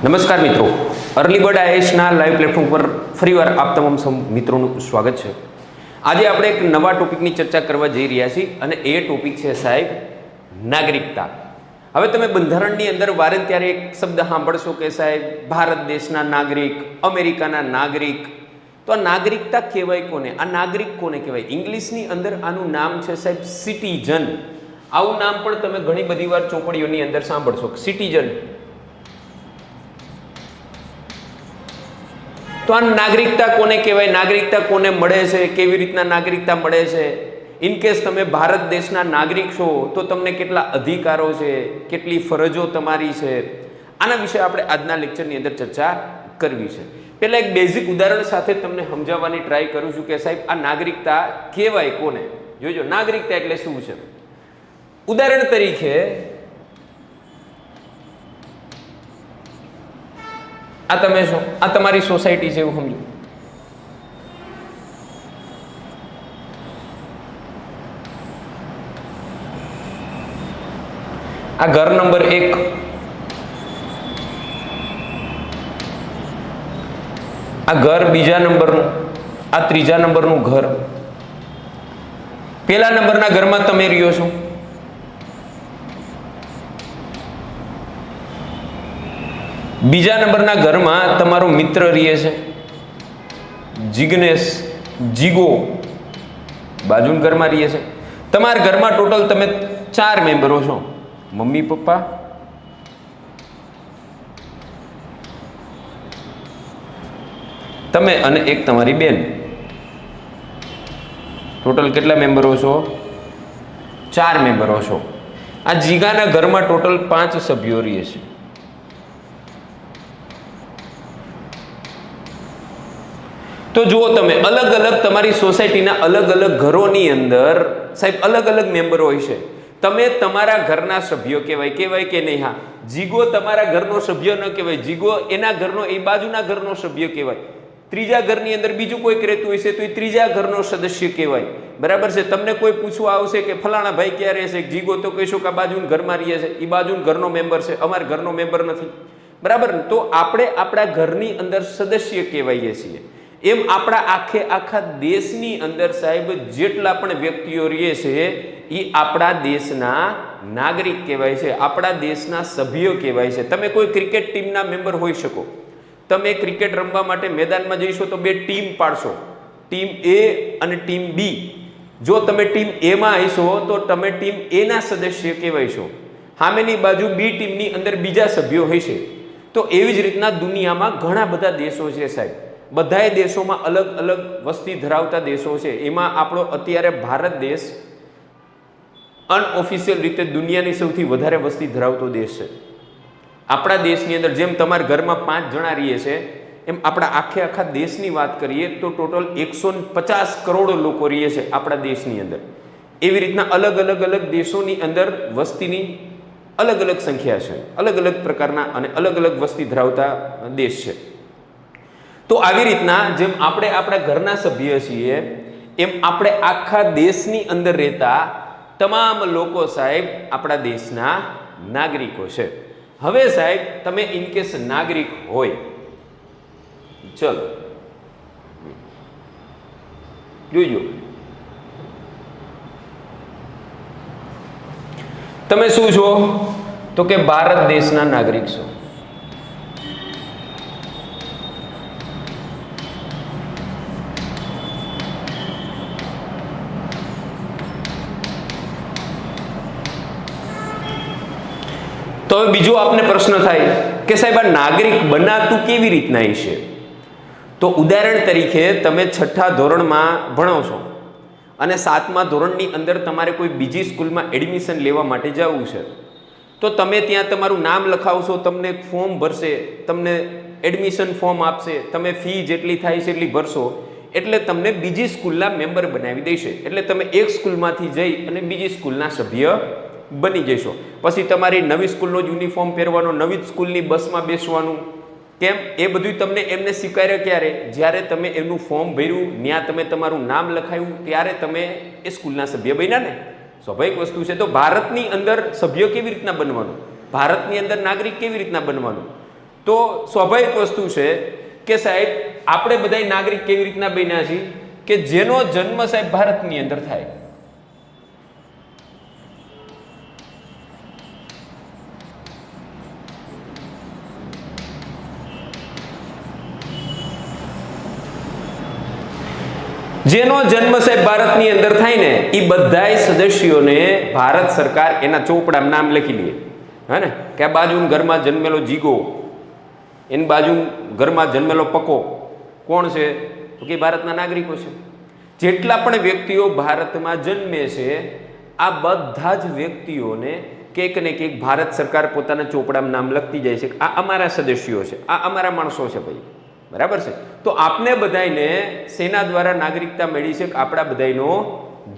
નમસ્કાર મિત્રો, early bird આઈએએસના live platform પર ફરીવાર આપ તમામ મિત્રોનું સ્વાગત છે। આજે આપણે એક નવા ટોપિકની ચર્ચા કરવા જઈ રહ્યા છીએ અને એ ટોપિક છે સાહેબ નાગરિકતા। હવે તમે બંધારણની અંદર વારે ત્યારે એક શબ્દ સાંભળશો કે સાહેબ ભારત દેશના નાગરિક, અમેરિકાના નાગરિક। તો આ નાગરિકતા કહેવાય કોને? આ નાગરિક કોને કહેવાય? ઇંગ્લિશની અંદર આનું નામ છે સાહેબ સિટીઝન। આવું નામ પણ તમે ઘણી બધી વાર ચોપડીઓની અંદર સાંભળશો, સિટીઝન। તો આ નાગરિકતા કોને કહેવાય? નાગરિકતા કોને મળે છે? કેવી રીતના નાગરિકતા મળે છે? ઇનકેસ તમે ભારત દેશના નાગરિક છો તો તમને કેટલા અધિકારો છે, કેટલી ફરજો તમારી છે, આના વિશે આપણે આજના લેક્ચરની અંદર ચર્ચા કરવી છે। પહેલા એક બેઝિક ઉદાહરણ સાથે તમને સમજાવવાની ટ્રાય કરું છું કે સાહેબ આ નાગરિકતા કહેવાય કોને। જોજો નાગરિકતા એટલે શું છે। ઉદાહરણ તરીકે આ તમે છો, આ તમારી સોસાયટી છે એવું સમજો। આ ઘર નંબર 1, આ ઘર બીજા નંબરનું, આ ત્રીજા નંબરનું ઘર। પહેલા નંબરના ઘરમાં તમે રહ્યો છો, બીજા નંબરના ઘરમાં તમારો મિત્ર રહે છે જિગ્નેશ, જીગો બાજુના ઘરમાં રહે છે। તમારા ઘરમાં ટોટલ તમે 4 મેમ્બરો છો, મમ્મી પપ્પા, તમે અને એક તમારી બેન। ટોટલ કેટલા મેમ્બરો છો? 4 મેમ્બરો છો। આ જીગાના ઘરમાં ટોટલ 5 સભ્યો રહે છે। તો જુઓ તમે અલગ અલગ તમારી સોસાયટીના અલગ અલગ ઘરોની અંદર સાહેબ અલગ અલગ મેમ્બરો હોય છે। તમે તમારા ઘરના સભ્યો કહેવાય કે નહીં? હા, જીગો તમારા ઘરનો સભ્ય ન કહેવાય, જીગો એના ઘરનો, એ બાજુના ઘરનો સભ્ય કહેવાય। ત્રીજા ઘરની અંદર બીજું કોઈક રહેતું હોય છે તો એ ત્રીજા ઘરનો સદસ્ય કહેવાય, બરાબર છે। તમને કોઈ પૂછવા આવશે કે ફલાણા ભાઈ ક્યાં રહે છે, જીગો તો કહીશું કે આ બાજુના ઘરમાં રહે છે, એ બાજુના ઘરનો મેમ્બર છે, અમારા ઘરનો મેમ્બર નથી, બરાબર। તો આપણે આપણા ઘરની અંદર સદસ્ય કહેવાઈએ છીએ। એમ આપણા આખા દેશની અંદર સાહેબ જેટલા પણ વ્યક્તિઓ રહે છે એ આપણા દેશના નાગરિક કહેવાય છે, આપણા દેશના સભ્યો કહેવાય છે। તમે કોઈ ક્રિકેટ ટીમના મેમ્બર હોઈ શકો, તમે ક્રિકેટ રમવા માટે મેદાનમાં જઈશો તો 2 ટીમ પાડશો, ટીમ એ અને ટીમ બી। જો તમે ટીમ એમાં આવીશો તો તમે ટીમ એના સદસ્ય કહેવાયશો, સામેની બાજુ બી ટીમની અંદર બીજા સભ્યો હશે। તો એવી જ રીતના દુનિયામાં ઘણા બધા દેશો છે સાહેબ, બધાય દેશોમાં અલગ અલગ વસ્તી ધરાવતા દેશો છે। એમાં આપણો અત્યારે ભારત દેશ અનઓફિશિયલ રીતે દુનિયાની સૌથી વધારે વસ્તી ધરાવતો દેશ છે। આપણા દેશની અંદર જેમ તમારા ઘરમાં 5 જણા રહીએ છે એમ આપણા આખા દેશની વાત કરીએ તો ટોટલ 150 કરોડ લોકો રહીએ છે આપણા દેશની અંદર। એવી રીતના અલગ અલગ દેશોની અંદર વસ્તીની અલગ અલગ સંખ્યા છે, અલગ અલગ પ્રકારના અને અલગ અલગ વસ્તી ધરાવતા દેશ છે। તો આવી રીતના જેમ આપણે આપણા ઘરના સભ્ય છીએ એમ આપણે આખા દેશની અંદર રહેતા તમામ લોકો સાહેબ આપણા દેશના નાગરિકો છે। હવે સાહેબ તમે ઇનકેસ નાગરિક હોય, ચલો જોઈજો તમે શું છો તો કે ભારત દેશના નાગરિક છો। તો હવે બીજો આપને પ્રશ્ન થાય કે સાહેબ આ નાગરિક બનાતું કેવી રીતના હશે? તો ઉદાહરણ તરીકે તમે 6થા ધોરણમાં ભણો છો અને 7મા ધોરણની અંદર તમારે કોઈ બીજી સ્કૂલમાં એડમિશન લેવા માટે જવું છે, તો તમે ત્યાં તમારું નામ લખાવશો, તમને એક ફોર્મ ભરશે, તમને એડમિશન ફોર્મ આપશે, તમે ફી જેટલી થાય છે એટલી ભરશો એટલે તમને બીજી સ્કૂલના મેમ્બર બનાવી દેશે। એટલે તમે એક સ્કૂલમાંથી જઈ અને બીજી સ્કૂલના સભ્ય બની જશો। પછી તમારી નવી સ્કૂલનો જ યુનિફોર્મ પહેરવાનો, નવી જ સ્કૂલની બસમાં બેસવાનું, કેમ એ બધું તમને એમને સ્વીકાર્ય ક્યારે? જ્યારે તમે એમનું ફોર્મ ભર્યું, ત્યાં તમે તમારું નામ લખાયું, ત્યારે તમે એ સ્કૂલના સભ્ય બન્યા ને। સ્વાભાવિક વસ્તુ છે। તો ભારતની અંદર સભ્ય કેવી રીતના બનવાનું, ભારતની અંદર નાગરિક કેવી રીતના બનવાનું? તો સ્વાભાવિક વસ્તુ છે કે સાહેબ આપણે બધા નાગરિક કેવી રીતના બન્યા છીએ કે જેનો જન્મ સાહેબ ભારતની અંદર થાય. જેનો જન્મ સાહેબ ભારતની અંદર થાય ને એ બધાય સદસ્યોને ભારત સરકાર એના ચોપડામાં નામ લખી લે. હે ને કે આ બાજુ ઘરમાં જન્મેલો જીગો, એની બાજુ ઘરમાં જન્મેલો પકો કોણ છે તો કે ભારતના નાગરિકો છે. જેટલા પણ વ્યક્તિઓ ભારતમાં જન્મે છે આ બધા જ વ્યક્તિઓને કંઈક ને કંઈક ભારત સરકાર પોતાના ચોપડામાં નામ લખતી જાય છે. આ અમારા સદસ્યો છે, આ અમારા માણસો છે ભાઈ, બરાબર છે. તો આપને બધાને સેના દ્વારા નાગરિકતા મળી છે કે આપણા બધાનો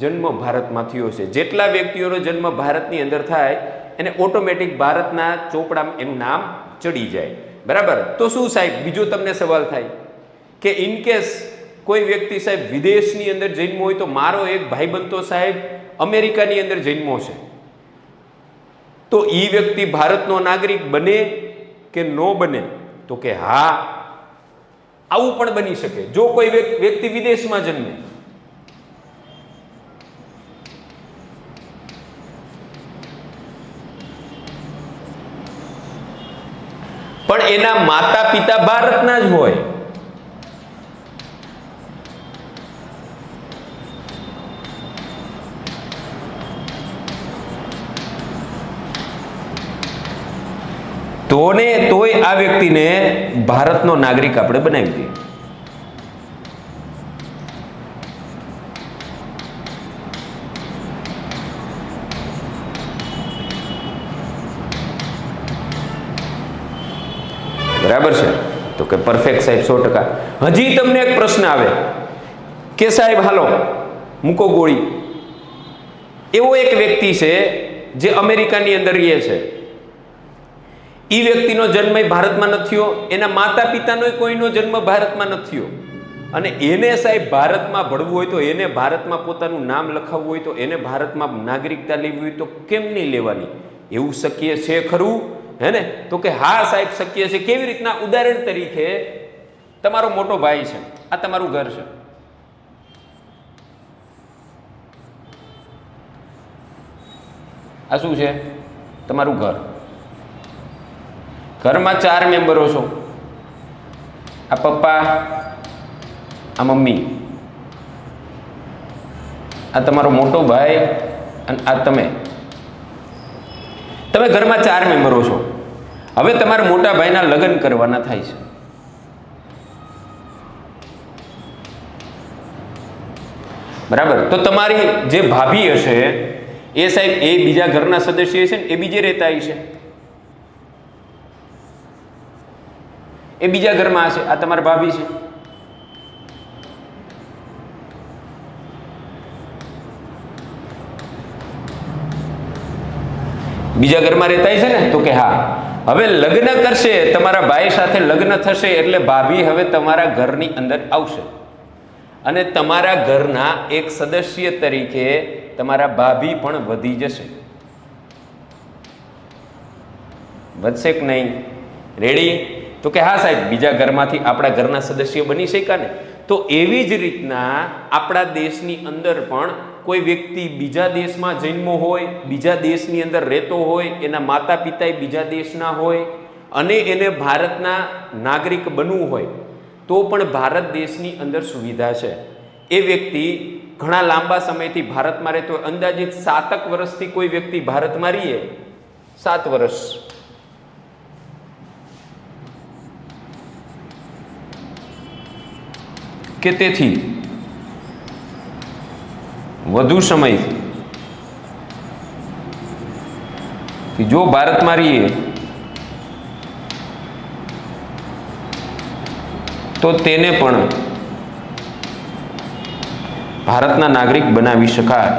જન્મ ભારતમાં થયો છે. જેટલા વ્યક્તિઓનો જન્મ ભારતની અંદર થાય એને ઓટોમેટિક ભારતના ચોપડામાં એનું નામ ચડી જાય, બરાબર. તો શું સાહેબ બીજો તમને સવાલ થાય કે ઇનકેસ કોઈ વ્યક્તિ સાહેબ વિદેશની અંદર જન્મો હોય, તો મારો એક ભાઈબંધ તો સાહેબ અમેરિકાની અંદર જન્મો છે, તો એ વ્યક્તિ ભારતનો નાગરિક બને કે ન બને તો કે હા, આવું પણ બની શકે. જો કોઈ વ્યક્તિ વિદેશમાં જન્મે, પણ એના માતા પિતા ભારતના જ હોય, તોય આ વ્યક્તિને ભારતનો નાગરિક આપણે બનાવી દઈએ. બરાબર છે. તો કે પરફેક્ટ સાહેબ 100%. હજી તમને એક પ્રશ્ન આવે કે સાહેબ હાલો મૂકો ગોળી, એવો એક વ્યક્તિ છે જે અમેરિકાની અંદર રહે છે, એ વ્યક્તિનો જન્મ ભારતમાં નથી થયો, એના માતા પિતાનો કોઈનો જન્મ ભારતમાં નથી થયો, અને એને સાહેબ ભારતમાં ભળવું હોય તો, એને ભારતમાં પોતાનું નામ લખાવવું હોય તો, એને ભારતમાં નાગરિકતા લેવી હોય તો કેમ નહીં લેવાની? એવું શક્ય છે ખરું? હે ને? તો કે હા સાહેબ શક્ય છે. કેવી રીતના? ઉદાહરણ તરીકે તમારો મોટો ભાઈ છે, આ તમારું ઘર છે, આ શું છે? તમારું ઘર. ઘરમાં 4 મેમ્બરો છો, આ પપ્પા, આ મમ્મી, આ તમારો મોટો ભાઈ અને આ તમે ઘરમાં 4 મેમ્બરો છો. હવે તમારા મોટા ભાઈના લગ્ન કરવાના થાય છે. બરાબર. તો તમારી જે ભાભી હશે એ સાહેબ એ બીજા ઘરના સદસ્ય છે ને, એ બીજે રહેતા હશે, એ બીજા ઘરમાં હશે. આ તમારા ભાભી છે. બીજા ઘરમાં રહેતા છે ને? તો કે હા. હવે લગ્ન કરશે, તમારા ભાઈ સાથે લગ્ન થશે એટલે ભાભી હવે તમારા ઘરની અંદર આવશે, અને તમારા ઘરના એક સદસ્ય તરીકે તમારા ભાભી પણ વધી જશે. વધશે કે નહીં? રેડી? તો કે હા સાહેબ, બીજા ઘરમાંથી આપણા ઘરના સદસ્ય બની શક્યા ને. તો એવી જ રીતના આપણા દેશની અંદર પણ કોઈ વ્યક્તિ બીજા દેશમાં જન્મો હોય, બીજા દેશની અંદર રહેતો હોય, એના માતા પિતા બીજા દેશના હોય, અને એને ભારતના નાગરિક બનવું હોય તો પણ ભારત દેશની અંદર સુવિધા છે. એ વ્યક્તિ ઘણા લાંબા સમયથી ભારતમાં રહેતો હોય, અંદાજિત 7 વર્ષથી કોઈ વ્યક્તિ ભારતમાં રહીએ, 7 વર્ષ, કે તેથી વધુ સમયથી જો ભારતમાં રહીએ તો તેને પણ ભારતના નાગરિક બનાવી શકાય.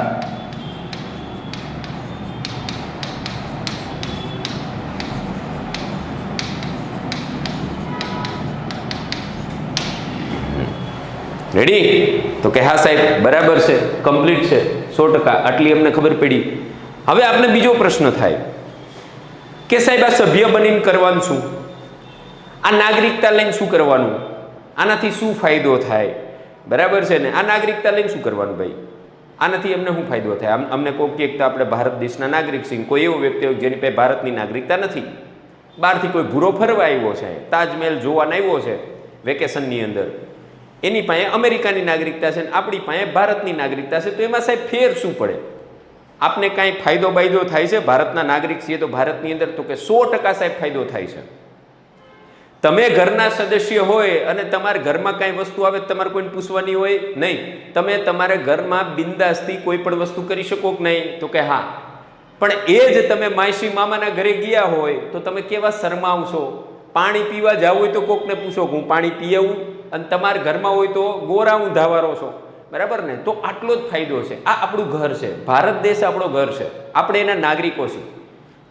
રેડી? તો કે હા સાહેબ બરાબર છે, કમ્પ્લીટ છે, 100%. આટલી અમને ખબર પડી. હવે આપને બીજો પ્રશ્ન થાય કે સાહેબ આ સભ્ય બનીને કરવાનું શું? આ નાગરિકતા લઈને શું કરવાનું, આનાથી શું ફાયદો થાય, બરાબર છે ને? આ નાગરિકતા લઈને શું કરવાનું ભાઈ? આનાથી અમને શું ફાયદો થાય? અમને કોઈ કે આપણે ભારત દેશના નાગરિક છીએ, કોઈ એવો વ્યક્તિ હોય જેની પાસે ભારતની નાગરિકતા નથી, બહારથી કોઈ ભૂરો ફરવા આવ્યો છે, તાજમહેલ જોવા આવ્યો છે વેકેશનની અંદર, એની પાસે અમેરિકાની નાગરિકતા છે ને આપણી પાસે ભારતની નાગરિકતા છે, તો એમાં સાહેબ ફેર શું પડે? આપને કાંઈ ફાયદો બાયદો થાય છે? ભારતના નાગરિક છીએ તો ભારતની અંદર તો કે 100% સાહેબ ફાયદો થાય છે. તમે ઘરના સદસ્ય હોય અને તમારા ઘરમાં કાંઈ વસ્તુ આવે તમારે કોઈને પૂછવાની હોય નહીં, તમે તમારા ઘરમાં બિંદાસથી કોઈ પણ વસ્તુ કરી શકો કે નહીં? તો કે હા. પણ એ જ તમે માસી મામાના ઘરે ગયા હોય તો તમે કેવા શરમાવશો? પાણી પીવા જાવ હોય તો કોકને પૂછો કે હું પાણી પી આવું, અને તમારા ઘરમાં હોય તો ગોરા હું ધાવારો છો, બરાબર ને? તો આટલો જ ફાયદો છે. આ આપણું ઘર છે, ભારત દેશ આપણો ઘર છે, આપણે એના નાગરિકો છીએ.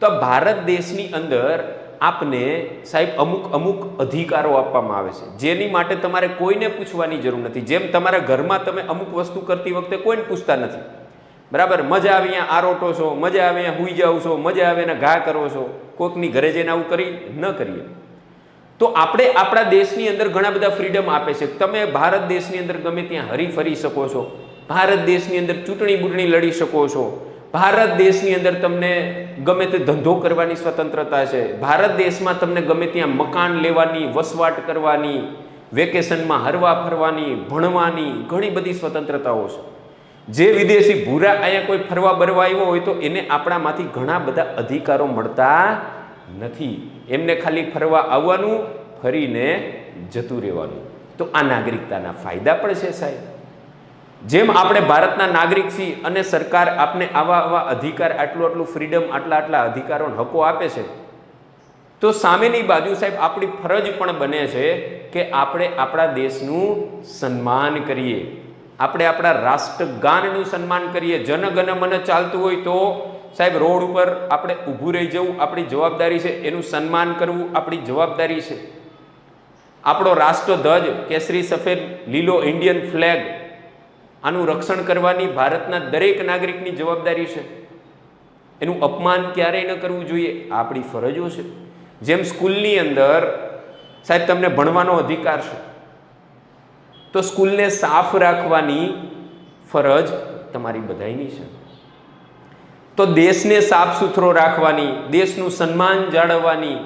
તો ભારત દેશની અંદર આપને સાહેબ અમુક અધિકારો આપવામાં આવે છે, જેની માટે તમારે કોઈને પૂછવાની જરૂર નથી. જેમ તમારા ઘરમાં તમે અમુક વસ્તુ કરતી વખતે કોઈને પૂછતા નથી, બરાબર? મજા આવે અહીંયા આરોટો છો, મજા આવે અહીંયા હુઈ જાવ છો, મજા આવે ને ઘા કરો છો, કોઈકની ઘરે જઈને આવું કરી ન કરીએ. તો આપણે આપણા દેશની અંદર ઘણા બધા ફ્રીડમ આપે છે. તમે ભારત દેશની અંદર ગમે ત્યાં હરી ફરી શકો છો, ભારત દેશની અંદર ચૂંટણી બૂંટણી લડી શકો છો, ભારત દેશની અંદર તમને ગમે તે ધંધો કરવાની સ્વતંત્રતા છે, ભારત દેશમાં તમને ગમે ત્યાં મકાન લેવાની, વસવાટ કરવાની, વેકેશનમાં હરવા ફરવાની, ભણવાની ઘણી બધી સ્વતંત્રતાઓ છે. જે વિદેશી ભૂરા અહીંયા કોઈ ફરવા બરવા આવ્યો હોય તો એને આપણામાંથી ઘણા બધા અધિકારો મળતા નથી. એમને ખાલી ફરવા આવવાનું, ફરીને જતું રહેવાનું. તો આ નાગરિકતાના ફાયદા પણ છે સાહેબ. જેમ આપણે ભારતના નાગરિક છીએ અને સરકાર આપને આવા અધિકાર, આટલું ફ્રીડમ, આટલા અધિકારો હકો આપે છે, તો સામેની બાજુ સાહેબ આપણી ફરજ પણ બને છે કે આપણે આપણા દેશનું સન્માન કરીએ, આપણે આપણા રાષ્ટ્રગાનનું સન્માન કરીએ. જનગણ મન ચાલતું હોય તો સાહેબ રોડ ઉપર આપણે ઊભું રહી જવું આપણી જવાબદારી છે, એનું સન્માન કરવું આપણી જવાબદારી છે. આપણો રાષ્ટ્રધ્વજ કેસરી સફેદ લીલો ઇન્ડિયન ફ્લેગ, આનું રક્ષણ કરવાની ભારતના દરેક નાગરિકની જવાબદારી છે. એનું અપમાન ક્યારેય ન કરવું જોઈએ, આપણી ફરજો છે. જેમ સ્કૂલની અંદર સાહેબ તમને ભણવાનો અધિકાર છે, તો સ્કૂલને સાફ રાખવાની ફરજ તમારી બધાની છે. તો દેશને સાફ સુથરો રાખવાની, દેશનું સન્માન જાળવવાની,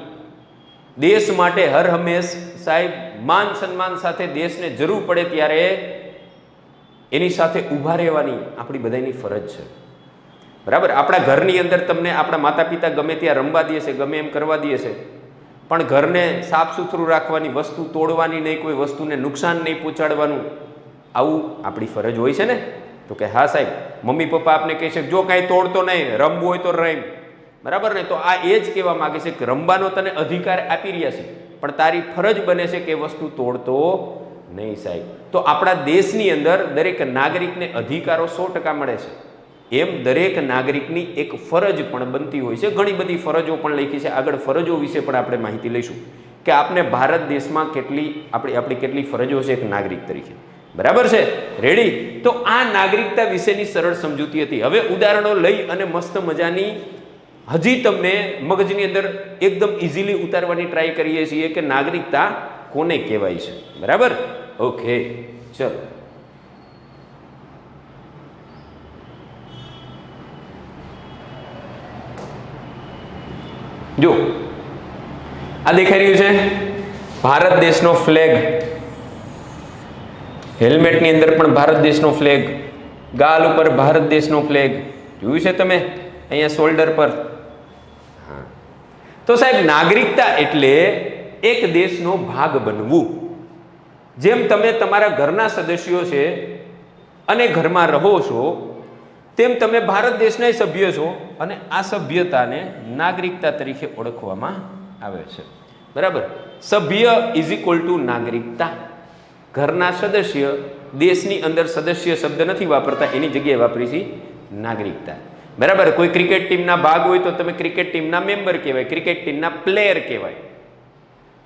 દેશ માટે હર હંમેશ સાહેબ માન સન્માન સાથે દેશને જરૂર પડે ત્યારે એની સાથે ઊભા રહેવાની આપણી બધાની ફરજ છે, બરાબર? આપણા ઘરની અંદર તમને આપણા માતા પિતા ગમે ત્યાં રમવા દે છે, ગમે એમ કરવા દે છે, પણ ઘરને સાફ સુથરું રાખવાની, વસ્તુ તોડવાની નહીં, કોઈ વસ્તુને નુકસાન નહીં પહોંચાડવાનું, આવું આપણી ફરજ હોય છે ને? તો કે હા સાહેબ, મમ્મી પપ્પા આપને કહે છે જો કાંઈ તોડતો નહીં, રમવું હોય તો રમ, બરાબર ને? તો આ એ જ કહેવા માગે છે કે રમવાનો તને અધિકાર આપી રહ્યા છે, પણ તારી ફરજ બને છે કે વસ્તુ તોડતો નહીં સાહેબ. તો આપણા દેશની અંદર દરેક નાગરિકને અધિકારો 100% મળે છે, એમ દરેક નાગરિકની એક ફરજ પણ બનતી હોય છે. ઘણી બધી ફરજો પણ લખી છે, આગળ ફરજો વિશે પણ આપણે માહિતી લઈશું કે આપને ભારત દેશમાં આપણી કેટલી ફરજો છે એક નાગરિક તરીકે, બરાબર છે? રેડી? તો આ નાગરિકતા વિશેની સરળ સમજૂતી હતી. હવે ઉદાહરણો લઈ અને મસ્ત મજાની હજી તમને મગજની અંદર એકદમ ઇઝીલી ઉતારવાની ટ્રાય કરીએ છીએ કે નાગરિકતા કોને કહેવાય છે, બરાબર? ઓકે, ચલો. જો આ દેખાઈ રહ્યું છે ભારત દેશનો ફ્લેગ, હેલ્મેટની અંદર પણ ભારત દેશનો ફ્લેગ, ગાલ ઉપર ભારત દેશનો ફ્લેગ, જોયું છે તમે અહીંયા શોલ્ડર પર? હા. તો સાહેબ નાગરિકતા એટલે એક દેશનો ભાગ બનવું. જેમ તમે તમારા ઘરના સદસ્યો છે અને ઘરમાં રહો છો, તેમ તમે ભારત દેશના સભ્ય છો અને આ સભ્યતાને નાગરિકતા તરીકે ઓળખવામાં આવે છે, બરાબર? સભ્ય ઇઝ ઇક્વલ ટુ નાગરિકતા. ઘરના સદસ્ય, દેશની અંદર સદસ્ય શબ્દ નથી વાપરતા, એની જગ્યાએ વાપરી છે નાગરિકતા, બરાબર? કોઈ ક્રિકેટ ટીમના ભાગ હોય તો તમે ક્રિકેટ ટીમના મેમ્બર કહેવાય, ક્રિકેટ ટીમના પ્લેયર કહેવાય.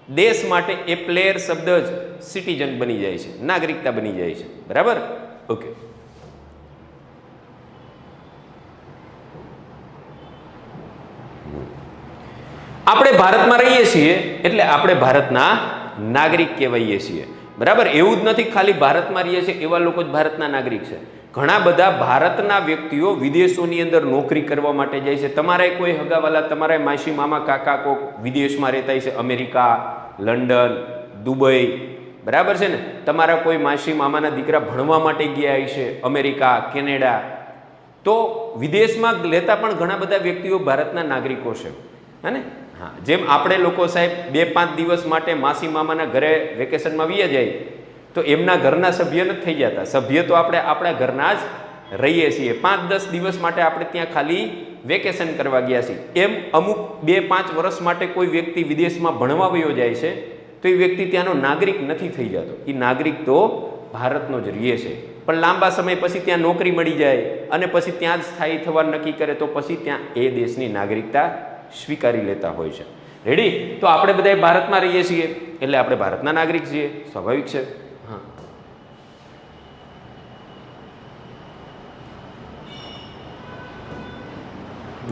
દેશ માટે એ પ્લેયર શબ્દ જ સિટીઝન બની જાય છે, નાગરિકતા બની જાય છે, બરાબર? ઓકે. આપણે ભારતમાં રહીએ છીએ એટલે આપણે ભારતના નાગરિક કહેવાઈએ છીએ, બરાબર. એવું જ નથી ખાલી ભારતમાં રહીએ છીએ એવા લોકો જ ભારતના નાગરિક છે. ઘણા બધા ભારતના વ્યક્તિઓ વિદેશોની અંદર નોકરી કરવા માટે જાય છે. તમારે કોઈ હગાવાલા, તમારા માસી, મામા, કાકા કોક વિદેશમાં રહેતા છે, અમેરિકા, લંડન, દુબઈ, બરાબર છે ને. તમારા કોઈ માસી મામાના દીકરા ભણવા માટે ગયા છે અમેરિકા, કેનેડા. તો વિદેશમાં લેતા પણ ઘણા બધા વ્યક્તિઓ ભારતના નાગરિકો છે, હે ને. હા, જેમ આપણે લોકો સાહેબ 2-5 દિવસ માટે માસી મામાના ઘરે વેકેશનમાં વ્યા જાય તો એમના ઘરના સભ્ય નથી થઈ જતા. સભ્ય તો આપણે આપણા ઘરના જ રહીએ છીએ. 5-10 દિવસ માટે આપણે ત્યાં ખાલી વેકેશન કરવા ગયા છીએ. એમ અમુક 2-5 વર્ષ માટે કોઈ વ્યક્તિ વિદેશમાં ભણવા વયો જાય છે તો એ વ્યક્તિ ત્યાંનો નાગરિક નથી થઈ જતો. એ નાગરિક તો ભારતનો જ રહે છે, પણ લાંબા સમય પછી ત્યાં નોકરી મળી જાય અને પછી ત્યાં જ સ્થાયી થવાનું નક્કી કરે તો પછી ત્યાં એ દેશની નાગરિકતા સ્વીકારી લેતા હોય છે. રેડી? તો આપણે બધા ભારતમાં રહીએ છીએ એટલે આપણે ભારતના નાગરિક છીએ, સ્વાભાવિક છે. હા,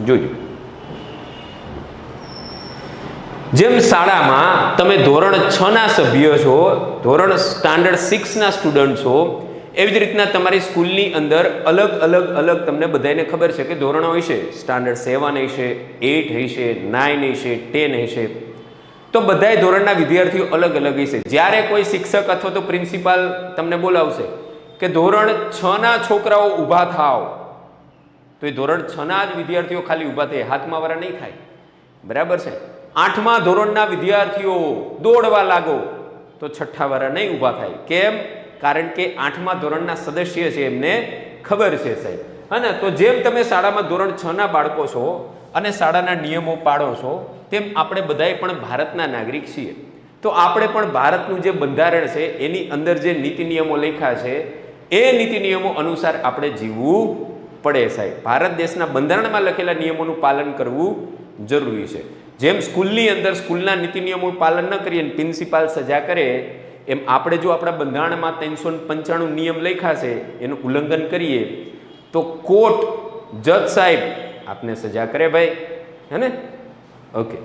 જોજો. જેમ શાળામાં તમે ધોરણ 6 ના સભ્ય છો, ધોરણ સ્ટાન્ડર્ડ 6 ના સ્ટુડન્ટ છો, એવી જ રીતના તમારી સ્કૂલની અંદર અલગ અલગ તમને બધાને ખબર છે કે ધોરણો હોય છે. સ્ટાન્ડર્ડ 7 હશે, 8 હશે, 9 હશે, 10 હશે. તો બધાય ધોરણના વિદ્યાર્થીઓ અલગ અલગ હશે. જ્યારે કોઈ શિક્ષક અથવા તો પ્રિન્સિપાલ તમને બોલાવશે કે ધોરણ 6 ના છોકરાઓ ઊભા થાવ, તો એ ધોરણ 6 ના જ વિદ્યાર્થીઓ ખાલી ઊભા થાય, હાથમાં વાળા નહીં થાય, બરાબર છે. 8મા ધોરણના વિદ્યાર્થીઓ દોડવા લાગો તો 6ઠ્ઠા વાળા નહીં ઊભા થાય. કેમ? કારણ કે 8મા ધોરણના સદસ્ય છે, એમને ખબર છે સાહેબ, હા ને. તો જેમ તમે શાળામાં ધોરણ 6 ના બાળકો છો અને શાળાના નિયમો પાડો છો, તેમ આપણે બધાય પણ ભારતના નાગરિક છીએ. તો આપણે પણ ભારતનું જે બંધારણ છે એની અંદર જે નીતિ નિયમો લખ્યા છે એ નીતિ નિયમો અનુસાર આપણે જીવવું પડે સાહેબ. ભારત દેશના બંધારણમાં લખેલા નિયમોનું પાલન કરવું જરૂરી છે. જેમ સ્કૂલની અંદર સ્કૂલના નીતિ નિયમોનું પાલન ન કરીએ અને પ્રિન્સિપાલ સજા કરે, એમ આપણે જો આપણા બંધારણમાં 395 નિયમ લખ્યા છે એનું ઉલ્લંઘન કરીએ તો કોર્ટ, જજ સાહેબ આપને સજા કરે ભાઈ, હે ને. ઓકે.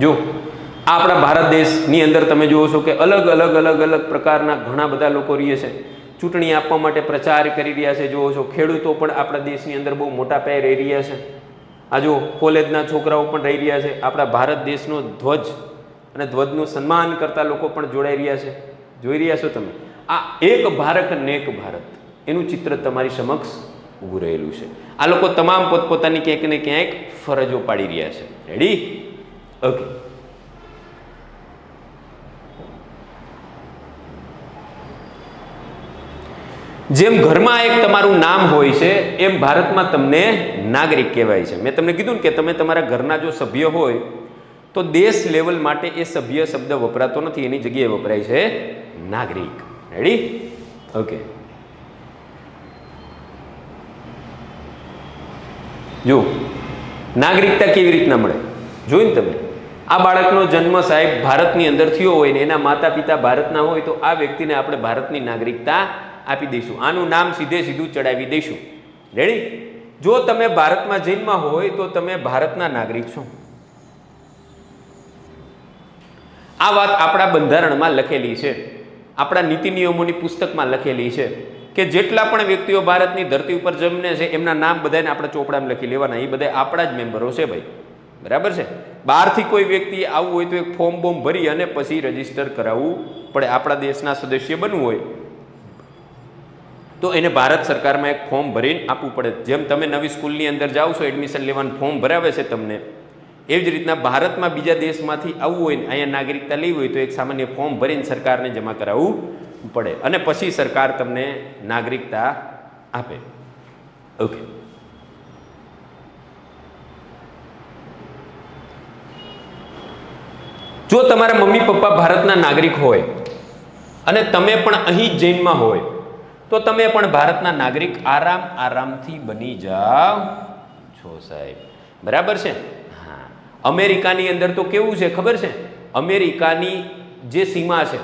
જો આપણા ભારત દેશની અંદર તમે જુઓ છો કે અલગ અલગ પ્રકારના ઘણા બધા લોકો રહે છે. ચૂંટણી આપવા માટે પ્રચાર કરી રહ્યા છે. જુઓ છો ખેડૂતો પણ આપણા દેશની અંદર બહુ મોટા પાયે રહી રહ્યા છે. આ જો કોલેજના છોકરાઓ પણ રહી રહ્યા છે. આપણા ભારત દેશનો ધ્વજ અને ધ્વજનું સન્માન કરતા લોકો પણ જોડાઈ રહ્યા છે. જોઈ રહ્યા છો તમે. આ એક ભારત નેક ભારત એનું ચિત્ર તમારી સમક્ષ ઊભું રહેલું છે. આ લોકો તમામ પોતપોતાની ક્યાંક ને ક્યાંક ફરજો પાડી રહ્યા છે. રેડી? ઓકે. જેમ ઘરમાં એક તમારું નામ હોય છે એમ ભારતમાં તમને નાગરિક કહેવાય છે. મેં તમને કીધું ને કે તમે તમારા ઘરના જો સભ્ય હોય તો દેશ લેવલ માટે એ સભ્ય શબ્દ વપરાતો નથી, એની જગ્યાએ વપરાય છે નાગરિક. રેડી? ઓકે. જો નાગરિકતા કેવી રીતના મળે જોયું ને તમે. આ બાળકનો જન્મ સાહેબ ભારતની અંદર થયો હોય ને એના માતા પિતા ભારતના હોય તો આ વ્યક્તિને આપણે ભારતની નાગરિકતા આપી દઈશું. આનું નામ સીધું ચડાવી દઈશું. રેડી? જો તમે ભારતમાં જન્મ્યા હોય તો તમે ભારતના નાગરિક છો. આ વાત આપણા બંધારણમાં લખેલી છે, આપણા નીતિ નિયમોની પુસ્તકમાં લખેલી છે કે જેટલા પણ વ્યક્તિઓ ભારતની ધરતી ઉપર જન્મે છે એમના નામ બધાને આપણે ચોપડામાં લખી લેવાના. એ બધા આપણા જ મેમ્બરો છે ભાઈ, બરાબર છે. બહારથી કોઈ વ્યક્તિ આવવું હોય તો એક ફોર્મ બોર્મ ભરી અને પછી રજીસ્ટર કરાવવું પડે. આપણા દેશના સદસ્ય બનવું હોય તો એને ભારત સરકારમાં એક ફોર્મ ભરીને આપવું પડે. જેમ તમે નવી સ્કૂલની અંદર જાઓ છો, એડમિશન લેવાનું ફોર્મ ભરાવે છે તમને, એવી જ રીતના ભારતમાં બીજા દેશમાંથી આવવું હોય ને અહીંયા નાગરિકતા લેવી હોય તો એક સામાન્ય ફોર્મ ભરીને સરકારને જમા કરાવવું પડે અને પછી સરકાર તમને નાગરિકતા આપે. ઓકે. જો તમારા મમ્મી પપ્પા ભારતના નાગરિક હોય અને તમે પણ અહીં જ જન્મ્યા હોય તો તમે પણ ભારતના નાગરિક આરામથી બની જાઓ છો સાહેબ, બરાબર છે. હા, અમેરિકાની અંદર તો કેવું છે ખબર છે? અમેરિકાની જે સીમા છે,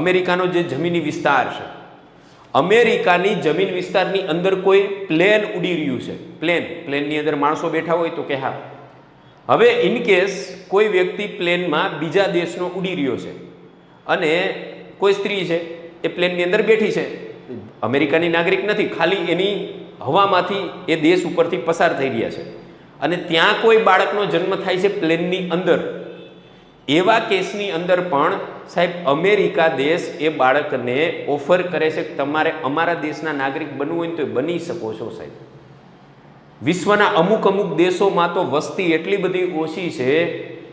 અમેરિકાનો જે જમીની વિસ્તાર છે, અમેરિકાની જમીન વિસ્તારની અંદર કોઈ પ્લેન ઉડી રહ્યું છે, પ્લેનની અંદર માણસો બેઠા હોય તો કે હા. હવે ઇન કેસ કોઈ વ્યક્તિ પ્લેનમાં બીજા દેશનો ઉડી રહ્યો છે અને કોઈ સ્ત્રી છે એ પ્લેનની અંદર બેઠી છે, અમેરિકાની નાગરિક નથી, ખાલી એની હવામાંથી એ દેશ ઉપરથી પસાર થઈ રહ્યા છે અને ત્યાં કોઈ બાળકનો જન્મ થાય છે પ્લેનની અંદર. એવા કેસની અંદર પણ સાહેબ અમેરિકા દેશ એ બાળકને ઓફર કરે છે કે તમારે અમારા દેશના નાગરિક બનવું હોય ને તો બની શકો છો સાહેબ. વિશ્વના અમુક દેશોમાં તો વસ્તી એટલી બધી ઓછી છે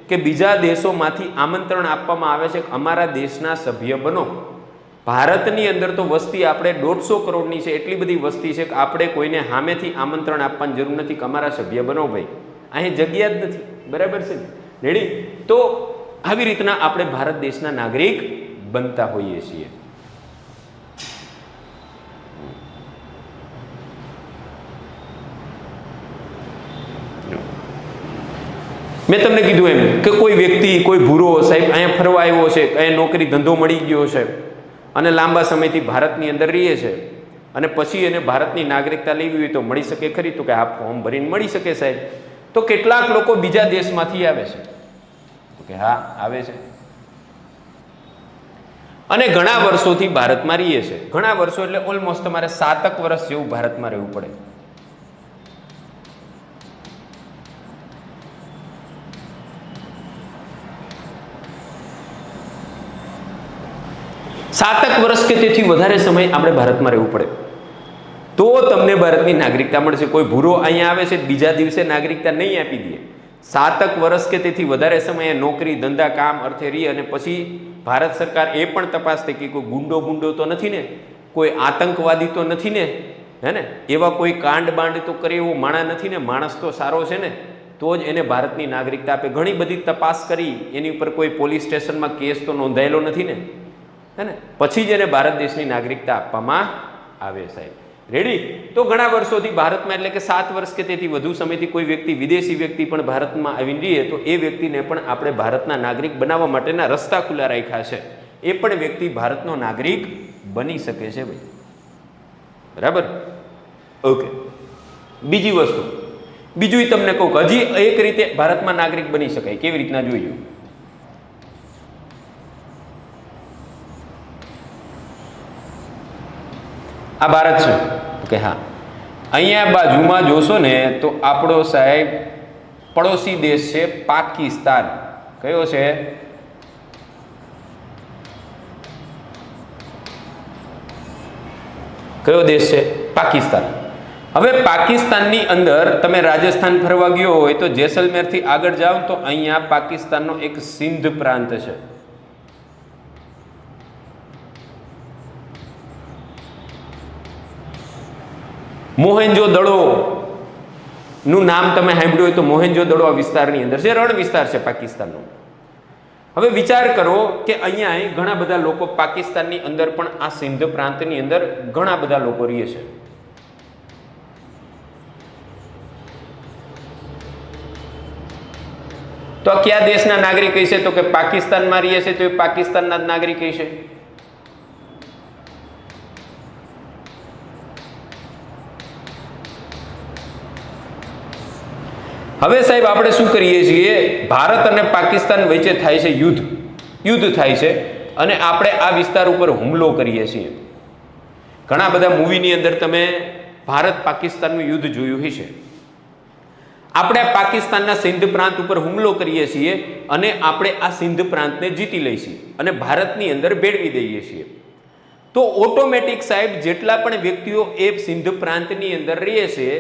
કે બીજા દેશોમાંથી આમંત્રણ આપવામાં આવે છે કે અમારા દેશના સભ્ય બનો. ભારતની અંદર તો વસ્તી આપણે 150 કરોડની છે, એટલી બધી વસ્તી છે કે આપણે કોઈને સામેથી આમંત્રણ આપવાની જરૂર નથી કે અમારા સભ્ય બનો ભાઈ, અહીં જગ્યા જ નથી. બરાબર છે રેડી? તો આવી રીતના આપણે ભારત દેશના નાગરિક બનતા હોઈએ છીએ. મેં તમને કીધું એમ કે કોઈ વ્યક્તિ, કોઈ ભૂરો સાહેબ અહીંયા ફરવા આવ્યો છે, અહીંયા નોકરી ધંધો મળી ગયો છે અને લાંબા સમયથી ભારતની અંદર રહીએ છે અને પછી એને ભારતની નાગરિકતા લેવી હોય તો મળી શકે ખરી? તો કે આ ફોર્મ ભરીને મળી શકે સાહેબ. તો કેટલાક લોકો બીજા દેશમાંથી આવે છે? તો કે હા આવે છે અને ઘણા વર્ષોથી ભારતમાં રહીએ છે. ઘણા વર્ષો એટલે ઓલમોસ્ટ તમારે 7 વર્ષ જેવું ભારતમાં રહેવું પડે. સાતક વર્ષ કે તેથી વધારે સમય આપણે ભારતમાં રહેવું પડે તો તમને ભારતની નાગરિકતા મળશે. કોઈ ભૂરો અહીંયા આવે છે બીજા દિવસે નાગરિકતા નહીં આપી દે. 7 વર્ષ કે તેથી વધારે સમયે નોકરી ધંધા કામ અર્થે રહી અને પછી ભારત સરકાર એ પણ તપાસ થઈ કે કોઈ ગુંડો તો નથી ને, કોઈ આતંકવાદી તો નથી ને, હે ને, એવા કોઈ કાંડ બાંડ તો કરે એવો માણસ નથી ને, માણસ તો સારો છે ને, તો જ એને ભારતની નાગરિકતા આપે. ઘણી બધી તપાસ કરી, એની ઉપર કોઈ પોલીસ સ્ટેશનમાં કેસ તો નોંધાયેલો નથી ને, હે ને, પછી જ એને ભારત દેશની નાગરિકતા આપવામાં આવે સાહેબ. રેડી? તો ઘણા વર્ષોથી ભારતમાં એટલે કે 7 વર્ષ કે તેથી વધુ સમયથી કોઈ વ્યક્તિ, વિદેશી વ્યક્તિ પણ ભારતમાં આવીને રહીએ તો એ વ્યક્તિને પણ આપણે ભારતના નાગરિક બનાવવા માટેના રસ્તા ખુલ્લા રાખ્યા છે. એ પણ વ્યક્તિ ભારતનો નાગરિક બની શકે છે ભાઈ. બરાબર? ઓકે. બીજી વસ્તુ, બીજું તમને કહું કે હજી એક રીતે ભારતમાં નાગરિક બની શકાય. કેવી રીતના જોઈએ? આ ભારત છે કે હા, અહીંયા બાજુમાં જોશો ને તો આપણો સાહેબ પડોશી દેશ છે પાકિસ્તાન. કયો છે? કયો દેશ છે? પાકિસ્તાન. હવે પાકિસ્તાનની અંદર તમે રાજસ્થાન ફરવા ગયો હોય તો જેસલમેરથી આગળ જાઓ તો અહીંયા પાકિસ્તાનનો એક સિંધ પ્રાંત છે. મોહેન્જો દડો નું નામ તમે સાંભળ્યું હોય તો મોહેન્જો દડો આ વિસ્તારની અંદર છે, રણ વિસ્તાર છે પાકિસ્તાનનો. હવે વિચાર કરો કે અહીંયા ઘણા બધા લોકો પાકિસ્તાનની અંદર પણ આ સિંધ પ્રાંતની અંદર ઘણા બધા લોકો રહે છે. તો આ કયા દેશના નાગરિક હશે? તો કે પાકિસ્તાનમાં રહે છે તો એ પાકિસ્તાનના જ નાગરિક હશે. હવે સાહેબ આપણે શું કરીએ છીએ? ભારત અને પાકિસ્તાન વચ્ચે થાય છે યુદ્ધ થાય છે અને આપણે આ વિસ્તાર ઉપર હુમલો કરીએ છીએ. ઘણા બધા મૂવીની અંદર તમે ભારત પાકિસ્તાનનું યુદ્ધ જોયું હશે. આપણે પાકિસ્તાનના સિંધ પ્રાંત ઉપર હુમલો કરીએ છીએ અને આપણે આ સિંધ પ્રાંતને જીતી લઈશું અને ભારતની અંદર ભેળવી દઈએ છીએ. તો ઓટોમેટિક સાહેબ જેટલા પણ વ્યક્તિઓ એ સિંધ પ્રાંતની અંદર રહે છે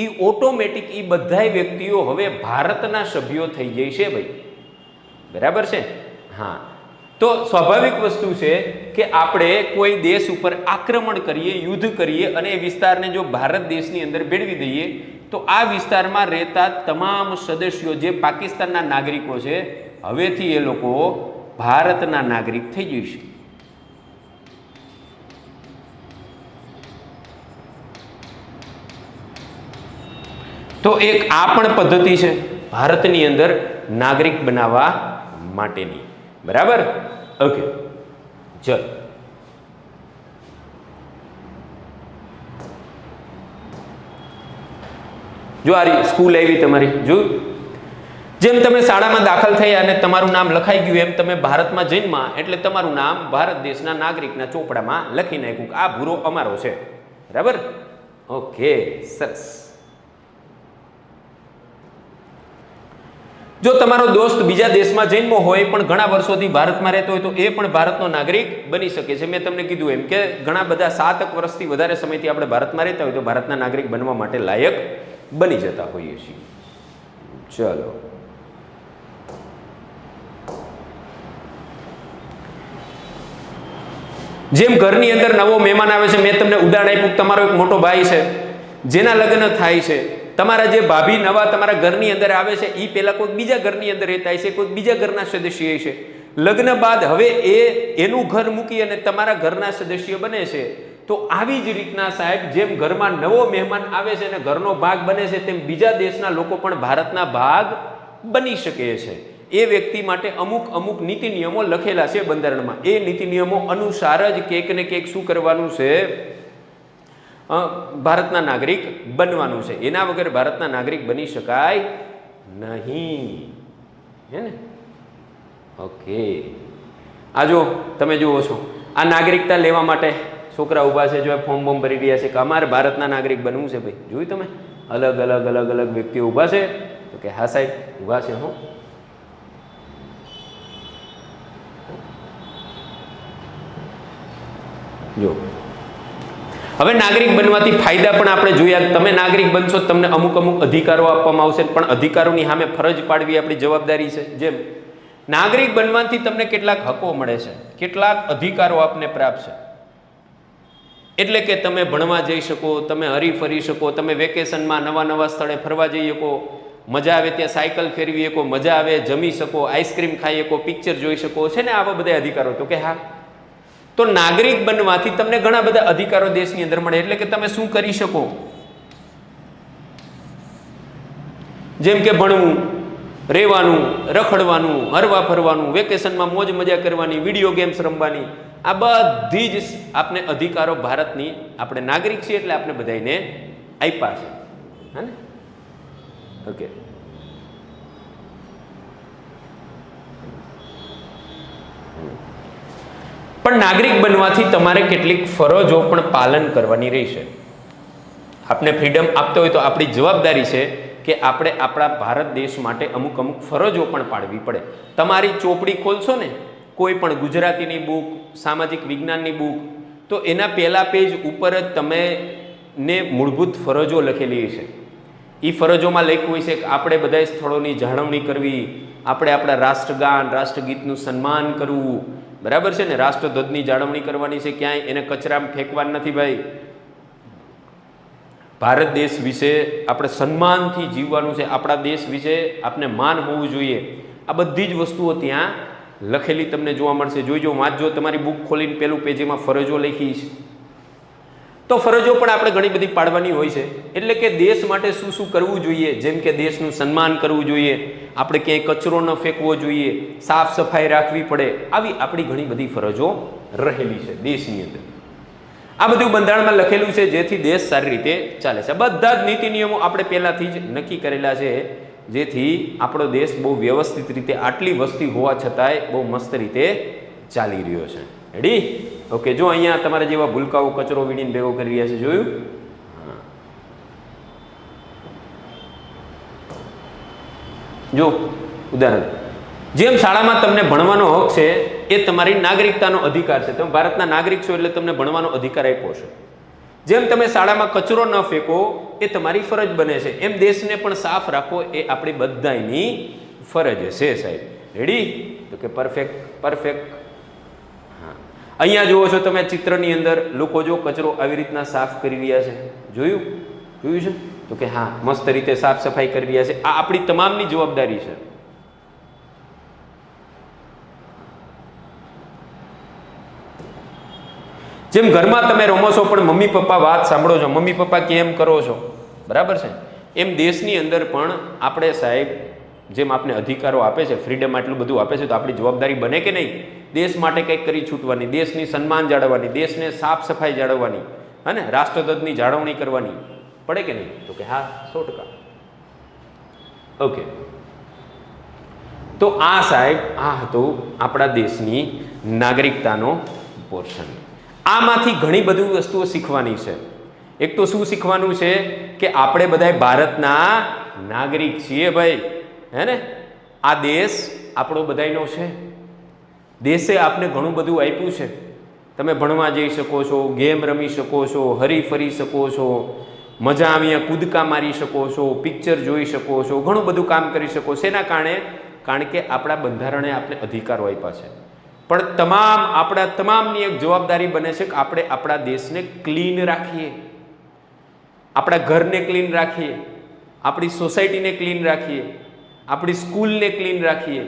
એ ઓટોમેટિક એ બધા વ્યક્તિઓ હવે ભારતના સભ્યો થઈ જાય છે ભાઈ. બરાબર છે? હા. તો સ્વાભાવિક વસ્તુ છે કે આપણે કોઈ દેશ ઉપર આક્રમણ કરીએ, યુદ્ધ કરીએ અને એ વિસ્તારને જો ભારત દેશની અંદર ભેળવી દઈએ તો આ વિસ્તારમાં રહેતા તમામ સદસ્યો જે પાકિસ્તાનના નાગરિકો છે હવેથી એ લોકો ભારતના નાગરિક થઈ જશે. તો એક આ પણ પદ્ધતિ છે ભારતની અંદર નાગરિક બનાવવા માટેની. બરાબર? ઓકે. ચલો જો આ સ્કૂલ આવી તમારી, જોયું? જેમ તમે શાળામાં દાખલ થયા અને તમારું નામ લખાઈ ગયું એમ તમે ભારતમાં જન્મા એટલે તમારું નામ ભારત દેશના નાગરિકના ચોપડામાં લખી નાખ્યું. આ ભૂરો અમારો છે, બરાબર? ઓકે, સરસ. જો તમારો દોસ્ત બીજા દેશમાં જન્મો હોય પણ ઘણા વર્ષોથી ભારતમાં રહેતો હોય તો એ પણ ભારતનો નાગરિક બની શકે છે. મેં તમને કીધું એમ કે ઘણા બધા 7 વર્ષથી વધારે સમયથી આપણે ભારતમાં રહેતા હોય તો ભારતના નાગરિક બનવા માટે લાયક બની જતા હોઈએ છીએ. ચલો, જેમ ઘરની અંદર નવો મહેમાન આવે છે, મેં તમને ઉદાહરણ આપ્યું. તમારો એક મોટો ભાઈ છે જેના લગ્ન થાય છે, તમારા જે ભાભી નવા તમારા ઘરની અંદર આવે છે એ પહેલા કોઈક બીજા ઘરની અંદર રહેતા છે, કોઈક બીજા ઘરના સદસ્ય છે. લગ્ન બાદ હવે એનું ઘર મૂકી અને તમારા ઘરના સદસ્ય બને છે. તો આવી જ રીતના સાહેબ જેમ ઘરમાં નવો મહેમાન આવે છે અને ઘરનો ભાગ બને છે તેમ બીજા દેશના લોકો પણ ભારતના ભાગ બની શકે છે. એ વ્યક્તિ માટે અમુક નીતિ નિયમો લખેલા છે બંધારણમાં. એ નીતિ નિયમો અનુસાર જ ક્યાંક ને ક્યાંક શું કરવાનું છે, ભારતના નાગરિક બનવાનું છે. એના વગર ભારતના નાગરિક બની શકાય નહીં, હે ને? ઓકે, આ જો તમે જુઓ છો, આ નાગરિકતા લેવા માટે છોકરા ઊભા છે, જો ફોર્મ બોર્મ ભરી રહ્યા છે કે અમારે ભારતના નાગરિક બનવું છે. ભાઈ જોયું તમે, અલગ અલગ વ્યક્તિઓ ઊભા છે. તો કે હા સાહેબ ઊભા છે. હો, જો હવે નાગરિક બનવાથી ફાયદા પણ આપણે જોયા. તમે નાગરિક બનશો તમને અમુક અધિકારો આપવામાં આવશે, પણ અધિકારોની સામે ફરજ પાડવી આપણી જવાબદારી છે. જેમ નાગરિક બનવાથી તમને કેટલાક હકો મળે છે, કેટલાક અધિકારો આપને પ્રાપ્ત છે. એટલે કે તમે ભણવા જઈ શકો, તમે હરીફરી શકો, તમે વેકેશનમાં નવા સ્થળે ફરવા જઈ શકો, મજા આવે ત્યાં સાયકલ ફેરવી શકો, મજા આવે જમી શકો, આઈસ્ક્રીમ ખાઈ શકો, પિક્ચર જોઈ શકો, છે ને આવા બધા અધિકારો. તો કે હા, તો નાગરિક બનવાથી તમને ઘણા બધા અધિકારો દેશની અંદર મળે. એટલે કે તમે શું કરી શકો, જેમ કે ભણવું, રહેવાનું, રખડવાનું, હરવા ફરવાનું, વેકેશનમાં મોજ મજા કરવાની, વિડીયો ગેમ્સ રમવાની, આ બધી જ આપને અધિકારો ભારતની આપણે નાગરિક છીએ એટલે આપણે બધાને આપ્યા છે, હે ને? ઓકે, પણ નાગરિક બનવાથી તમારે કેટલીક ફરજો પણ પાલન કરવાની રહેશે. આપને ફ્રીડમ આપતો હોય તો આપણી જવાબદારી છે કે આપણે આપણા ભારત દેશ માટે અમુક ફરજો પણ પાડવી પડે. તમારી ચોપડી ખોલશો ને, કોઈ પણ ગુજરાતીની બુક, સામાજિક વિજ્ઞાનની બુક, તો એના પહેલા પેજ ઉપર જ તમે ને મૂળભૂત ફરજો લખેલી છે. એ ફરજોમાં લખ્યું હોય છે કે આપણે બધા સ્થળોની જાળવણી કરવી, આપણે આપણા રાષ્ટ્રગાન, રાષ્ટ્રગીતનું સન્માન કરવું, બરાબર છે ને? રાષ્ટ્રધ્વજની જાળવણી કરવાની છે, ક્યાંય એને કચરામાં ફેંકવાનું નથી. ભાઈ, ભારત દેશ વિશે આપણે સન્માનથી જીવવાનું છે, આપણા દેશ વિશે આપણે માન હોવું જોઈએ. આ બધી જ વસ્તુઓ ત્યાં લખેલી તમને જોવા મળશે. જોઈજો, વાંચજો, તમારી બુક ખોલીને પેલું પેજ એમાં ફરજો લખી છે. તો ફરજો પણ આપણે ઘણી બધી પાડવાની હોય છે. એટલે કે દેશ માટે શું શું કરવું જોઈએ, જેમ કે દેશનું સન્માન કરવું જોઈએ, આપણે ક્યાંય કચરો ન ફેંકવો જોઈએ, સાફ સફાઈ રાખવી પડે, આવી આપણી ઘણી બધી ફરજો રહેલી છે દેશની અંદર. આ બધું બંધારણમાં લખેલું છે જેથી દેશ સારી રીતે ચાલે છે. બધા જ નીતિ નિયમો આપણે પહેલાથી જ નક્કી કરેલા છે જેથી આપણો દેશ બહુ વ્યવસ્થિત રીતે આટલી વસ્તી હોવા છતાંય બહુ મસ્ત રીતે ચાલી રહ્યો છે. રેડી? ઓકે, જો અહીંયા તમારા જેવા ભૂલકાઓ કચરો વીણીને ભેગો કરી રહ્યા છે, જોયું? જો ઉદાહરણ, જેમ શાળામાં તમને ભણવાનો હક છે એ તમારી નાગરિકતાનો અધિકાર છે. તમે ભારતના નાગરિક છો એટલે તમને ભણવાનો અધિકાર આપ્યો છે. જેમ તમે શાળામાં કચરો ન ફેંકો એ તમારી ફરજ બને છે, એમ દેશને પણ સાફ રાખવો એ આપણી બધાની ફરજ છે સાહેબ. રેડી? તો કે પરફેક્ટ. હા, અહીંયા જુઓ છો તમે ચિત્રની અંદર લોકો જો કચરો આવી રીતના સાફ કરી રહ્યા છે, જોયું છે? તો કે હા, મસ્ત રીતે સાફ સફાઈ કરી રહ્યા છે. આ આપણી તમામની જવાબદારી છે. જેમ ઘરમાં તમે રમો છો પણ મમ્મી પપ્પા વાત સાંભળો છો, મમ્મી પપ્પા કેમ કરો છો, બરાબર છે? એમ દેશની અંદર પણ આપણે સાહેબ જેમ આપણે અધિકારો આપે છે, ફ્રીડમ આટલું બધું આપે છે, તો આપણી જવાબદારી બને કે નહીં દેશ માટે કંઈક કરી છૂટવાની, દેશની સન્માન જાળવવાની, દેશને સાફ સફાઈ જાળવવાની, અને રાષ્ટ્રધ્વજની જાળવણી કરવાની પડે કે નહીં? તો કે હા, 100%. ઓકે, તો આ સાહેબ આ હતો આપણા દેશની નાગરિકતાનો પોર્શન. આમાંથી ઘણી બધી વસ્તુઓ શીખવાની છે. એક તો શું શીખવાનું છે કે આપણે બધા ભારતના નાગરિક છીએ ભાઈ, હે ને. આ દેશ આપણો બધાયનો છે. દેશે આપને ઘણું બધું આપ્યું છે. તમે ભણવા જઈ શકો છો, ગેમ રમી શકો છો, હરી ફરી શકો છો, મજા આવીને કૂદકા મારી શકો છો, પિક્ચર જોઈ શકો છો, ઘણું બધું કામ કરી શકો. શેના કારણે? કારણ કે આપણા બંધારણે આપણે અધિકારો આપ્યા છે. પણ આપણા તમામની એક જવાબદારી બને છે કે આપણે આપણા દેશને ક્લીન રાખીએ, આપણા ઘરને ક્લીન રાખીએ, આપણી સોસાયટીને ક્લીન રાખીએ, આપણી સ્કૂલને ક્લીન રાખીએ.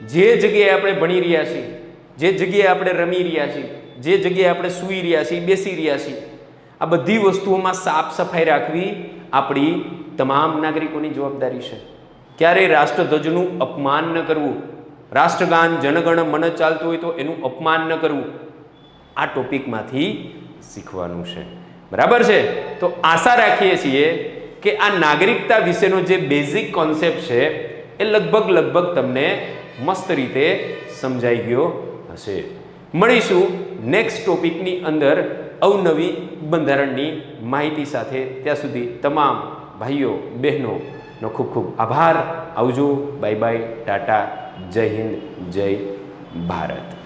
જે જગ્યાએ આપણે ભણી રહ્યા છીએ, જે જગ્યાએ આપણે રમી રહ્યા છીએ, જે જગ્યાએ આપણે સૂઈ રહ્યા છીએ, બેસી રહ્યા છીએ, આ બધી વસ્તુઓમાં સાફ સફાઈ રાખવી આપણી તમામ નાગરિકોની જવાબદારી છે. ક્યારેય રાષ્ટ્રધ્વજનું અપમાન ન કરવું, રાષ્ટ્રગાન જનગણ મન ચાલતું હોય તો એનું અપમાન ન કરવું, આ ટોપિકમાંથી શીખવાનું છે. બરાબર છે? તો આશા રાખીએ છીએ કે આ નાગરિકતા વિશેનો જે બેઝિક કોન્સેપ્ટ છે એ લગભગ તમને મસ્ત રીતે સમજાઈ ગયો હશે. મળીશું નેક્સ્ટ ટોપિકની અંદર અવનવી બંધારણની માહિતી સાથે. ત્યાં સુધી તમામ ભાઈઓ બહેનોનો ખૂબ ખૂબ આભાર. આવજો. Bye bye. ટાટા. જય હિન્દ. જય ભારત.